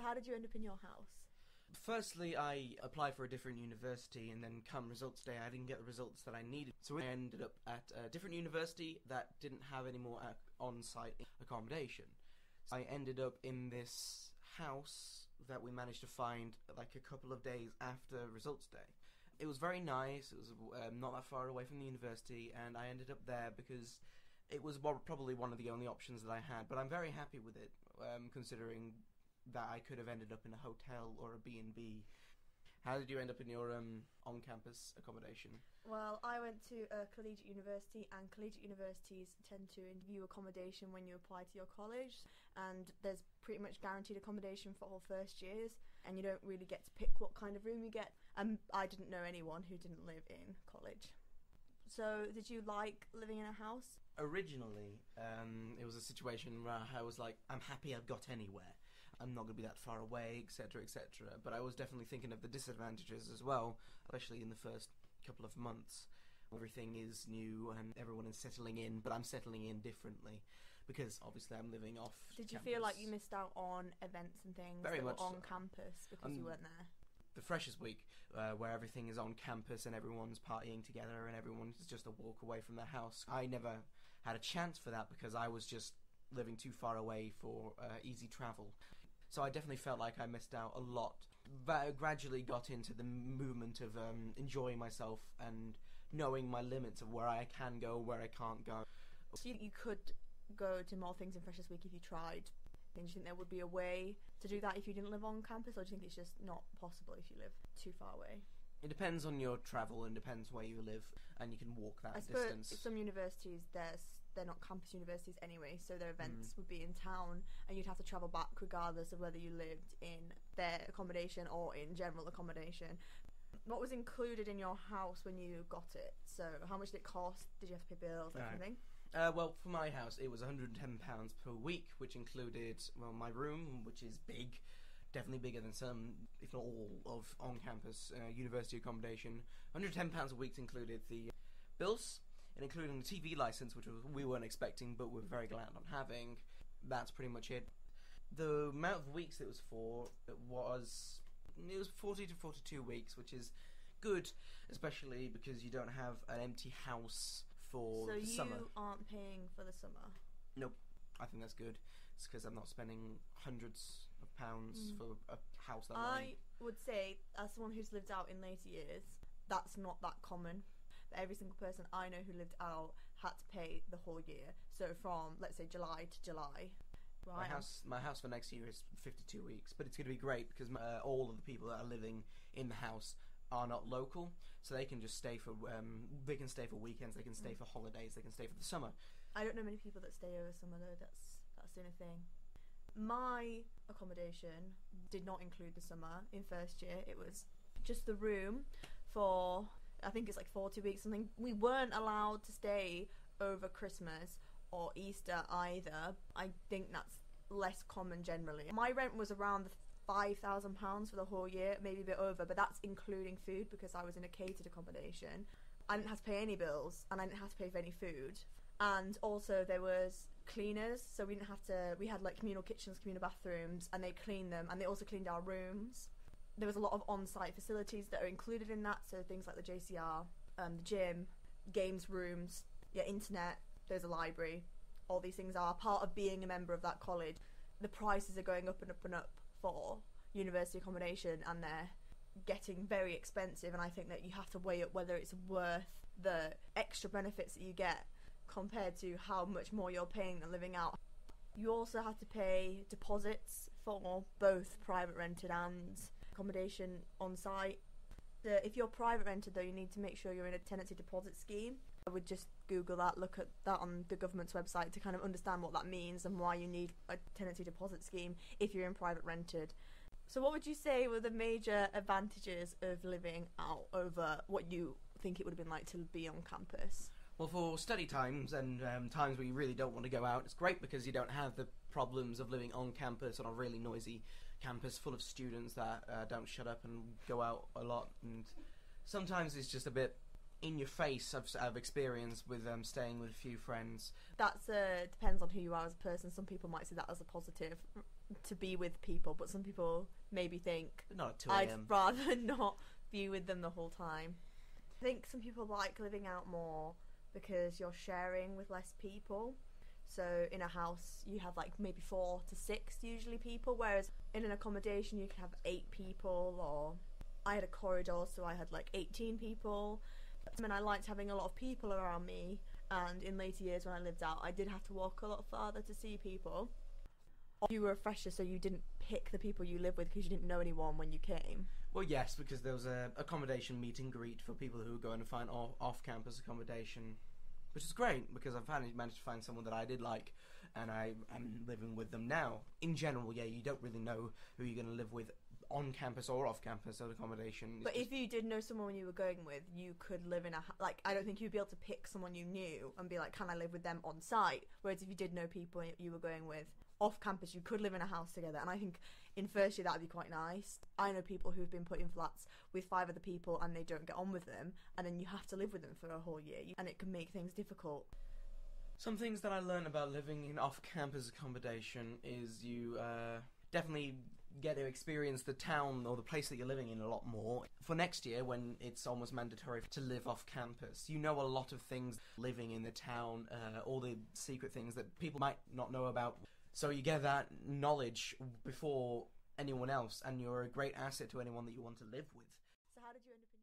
how did you end up in your house? Firstly, I applied for a different university, and then come results day, I didn't get the results that I needed. So I ended up at a different university that didn't have any more on-site accommodation. So I ended up in this house that we managed to find like a couple of days after results day. It was very nice. It was not that far away from the university, and I ended up there because it was probably one of the only options that I had. But I'm very happy with it, considering that I could have ended up in a hotel or a B&B. How did you end up in your on-campus accommodation? Well, I went to a collegiate university, and collegiate universities tend to interview accommodation when you apply to your college, and there's pretty much guaranteed accommodation for all first years, and you don't really get to pick what kind of room you get. And I didn't know anyone who didn't live in college. So, did you like living in a house? Originally, it was a situation where I was like, I'm happy I've got anywhere. I'm not going to be that far away, etc., etc. But I was definitely thinking of the disadvantages as well, especially in the first couple of months. Everything is new and everyone is settling in, but I'm settling in differently because obviously I'm living off Did you campus. feel like you missed out on events and things Very that were much on so. campus because you weren't there? The Freshers Week, where everything is on campus and everyone's partying together and everyone's just a walk away from their house. I never had a chance for that because I was just living too far away for easy travel. So I definitely felt like I missed out a lot. But I gradually got into the movement of enjoying myself and knowing my limits of where I can go, where I can't go. So you could go to more things in Freshers Week if you tried. Do you think there would be a way to do that if you didn't live on campus, or do you think it's just not possible if you live too far away? It depends on your travel and depends where you live, and you can walk that distance. I suppose some universities, they're not campus universities anyway, so their events would be in town, and you'd have to travel back regardless of whether you lived in their accommodation or in general accommodation. What was included in your house when you got it? So how much did it cost? Did you have to pay bills, that kind of thing? Well, for my house, it was £110 per week, which included, well, my room, which is big, definitely bigger than some, if not all, of on-campus university accommodation. £110 a week included the bills, and including the TV license, which we weren't expecting, but we're very glad on having. That's pretty much it. The amount of weeks it was for, it was 40 to 42 weeks, which is good, especially because you don't have an empty house for the summer. So you aren't paying for the summer? Nope. I think that's good. It's because I'm not spending hundreds of pounds for a house that I would say, as someone who's lived out in later years, that's not that common. But every single person I know who lived out had to pay the whole year. So from, let's say, July to July. Right. My house for next year is 52 weeks, but it's going to be great because all of the people that are living in the house are not local, so they can just stay for weekends, they can stay for holidays, they can stay for the summer. I don't know many people that stay over summer though. That's the only thing. My accommodation did not include the summer in first year. It was just the room for, I think it's like 40 weeks something. We weren't allowed to stay over Christmas or Easter either. I think that's less common generally. My rent was around the £5,000 for the whole year, maybe a bit over, but that's including food because I was in a catered accommodation. I didn't have to pay any bills and I didn't have to pay for any food. And also there was cleaners, so we had like communal kitchens, communal bathrooms, and they cleaned them, and they also cleaned our rooms. There was a lot of on-site facilities that are included in that, so things like the JCR, the gym, games rooms, internet, there's a library. All these things are part of being a member of that college. The prices are going up and up and up for university accommodation, and they're getting very expensive, and I think that you have to weigh up whether it's worth the extra benefits that you get compared to how much more you're paying than living out. You also have to pay deposits for both private rented and accommodation on site. If you're private rented though, you need to make sure you're in a tenancy deposit scheme. I would just Google that, look at that on the government's website to kind of understand what that means and why you need a tenancy deposit scheme if you're in private rented. So what would you say were the major advantages of living out over what you think it would have been like to be on campus? Well, for study times and times where you really don't want to go out, it's great because you don't have the problems of living on campus on a really noisy campus full of students that don't shut up and go out a lot. And sometimes it's just a bit in your face. I've experienced with staying with a few friends. That's depends on who you are as a person. Some people might see that as a positive. to be with people, but some people maybe think But not at 2 I'd a.m. rather not be with them the whole time. I think some people like living out more because you're sharing with less people. So in a house you have like maybe 4 to 6 usually people, whereas in an accommodation you could have 8 people, or I had a corridor so I had like 18 people. And I liked having a lot of people around me, and in later years when I lived out I did have to walk a lot farther to see people. You were a fresher, so you didn't pick the people you live with because you didn't know anyone when you came. Well, yes, because there was a accommodation meet and greet for people who were going to find off-campus accommodation, which is great because I've finally managed to find someone that I did like, and I'm living with them now. In general, yeah, you don't really know who you're going to live with on campus or off campus at accommodation. But if you did know someone you were going with, you could live in like, I don't think you'd be able to pick someone you knew and be like, can I live with them on site? Whereas if you did know people you were going with off campus, you could live in a house together, and I think in first year that would be quite nice. I know people who've been put in flats with 5 other people and they don't get on with them, and then you have to live with them for a whole year, and it can make things difficult. Some things that I learned about living in off-campus accommodation is you definitely get to experience the town or the place that you're living in a lot more. For next year, when it's almost mandatory to live off campus, you know a lot of things living in the town, all the secret things that people might not know about. So you get that knowledge before anyone else, and you're a great asset to anyone that you want to live with. So how did you end up